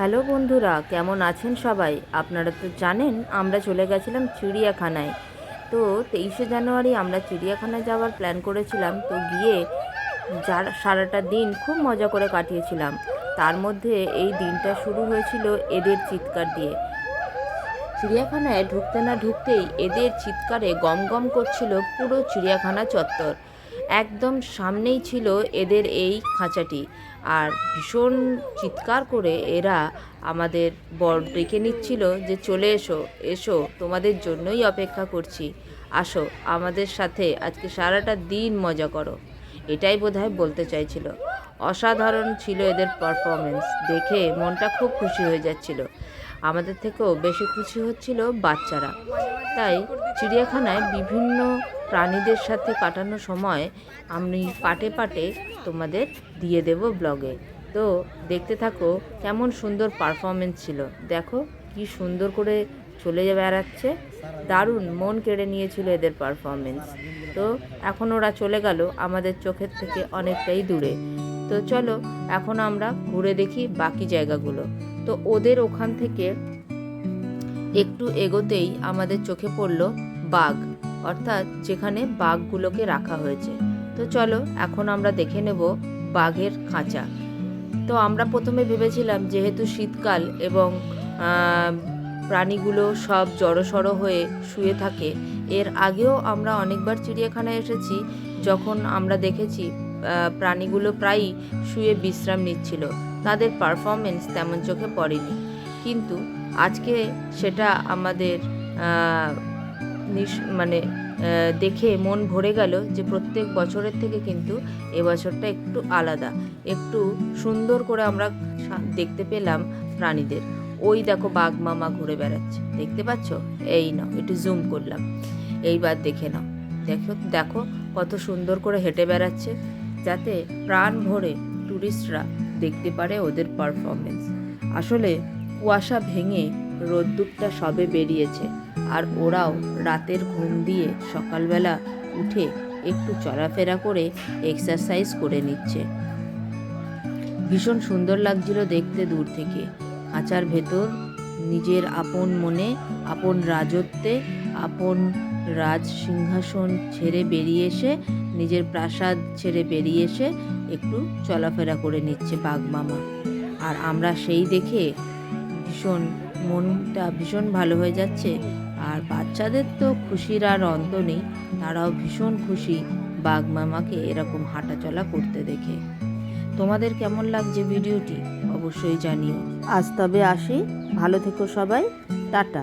Hello বন্ধুরা, কেমন আছেন সবাই? আপনারা তো জানেন আমরা চলে গেছিলাম চিড়িয়াখানায়। তো 23শে জানুয়ারি আমরা চিড়িয়াখানায় যাওয়ার প্ল্যান করেছিলাম। তো গিয়ে সারাটা দিন খুব মজা করে কাটিয়েছিলাম। তার মধ্যে এই দিনটা শুরু হয়েছিল এদের চিৎকার দিয়ে। চিড়িয়াখানায় ঢুকতে না ঢুকতেই এদের চিৎকারে গম গম করছিল পুরো চিড়িয়াখানা চত্বর। একদম সামনেই ছিল এদের এই খাঁচাটি, আর ভীষণ চিৎকার করে এরা আমাদের ডেকে নিচ্ছিল যে চলে এসো এসো, তোমাদের জন্যই অপেক্ষা করছি, আসো আমাদের সাথে আজকে সারাটা দিন মজা করো। এটাই বোধহয় বলতে চাইছিল। অসাধারণ ছিল এদের পারফরমেন্স, দেখে মনটা খুব খুশি হয়ে যাচ্ছিল। আমাদের থেকেও বেশি খুশি হচ্ছিল বাচ্চারা। তাই চিড়িয়াখানায় বিভিন্ন প্রাণীদের সাথে কাটানো সময় আমি পাটে পাটে তোমাদের দিয়ে দেব ব্লগে। তো দেখতে থাকো কেমন সুন্দর পারফরমেন্স ছিল। দেখো কি সুন্দর করে চলে বেড়াচ্ছে, দারুণ মন কেড়ে নিয়েছিল এদের পারফরমেন্স। তো এখন ওরা চলে গেল আমাদের চোখের থেকে অনেকটাই দূরে। তো চলো এখন আমরা ঘুরে দেখি বাকি জায়গাগুলো। তো ওদের ওখান থেকে একটু এগোতেই আমাদের চোখে পড়ল বাঘ, অর্থাৎ যেখানে বাঘগুলোকে রাখা হয়েছে। তো চলো এখন আমরা দেখে নেব বাঘের খাঁচা। তো আমরা প্রথমে ভেবেছিলাম যেহেতু শীতকাল এবং প্রাণীগুলো সব জড়সড় হয়ে শুয়ে থাকে, এর আগেও আমরা অনেকবার চিড়িয়াখানায় এসেছি যখন আমরা দেখেছি প্রাণীগুলো প্রায়ই শুয়ে বিশ্রাম নিচ্ছিল, তাদের পারফরমেন্স তেমন চোখে পড়েনি। কিন্তু আজকে সেটা আমাদের দেখে মন ভরে গেল যে প্রত্যেক বছরের থেকে কিন্তু এবছরটা একটু আলাদা, একটু সুন্দর করে আমরা দেখতে পেলাম প্রাণীদের। ওই দেখো বাঘ মামা ঘুরে বেড়াচ্ছে, দেখতে পাচ্ছ? এই নাও একটু জুম করলাম, এইবার দেখে নাও। দেখো দেখো কত সুন্দর করে হেঁটে বেড়াচ্ছে, যাতে প্রাণ ভরে টুরিস্টরা দেখতে পারে ওদের পারফরমেন্স। আসলে কুয়াশা ভেঙে রোদ্দুরটা সবে বেরিয়েছে, আর ওরাও রাতের ঘুম দিয়ে সকালবেলা উঠে একটু চলাফেরা করে এক্সারসাইজ করে নিচ্ছে। ভীষণ সুন্দর লাগছিল দেখতে দূর থেকে। খাঁচার ভেতর নিজের আপন মনে, আপন রাজত্বে, আপন রাজ সিংহাসন ছেড়ে বেরিয়ে এসে, নিজের প্রাসাদ ছেড়ে বেরিয়ে এসে একটু চলাফেরা করে নিচ্ছে বাঘ মামা। আর আমরা সেই দেখে মনটা ভীষণ ভালো হয়ে যাচ্ছে। আর বাচ্চাদের তো খুশির আর অন্ত নেই, তারাও ভীষণ খুশি বাঘ মামাকে এরকম হাঁটাচলা করতে দেখে। তোমাদের কেমন লাগছে ভিডিওটি অবশ্যই জানিও। আজ তবে আসি, ভালো থেকো সবাই, টাটা।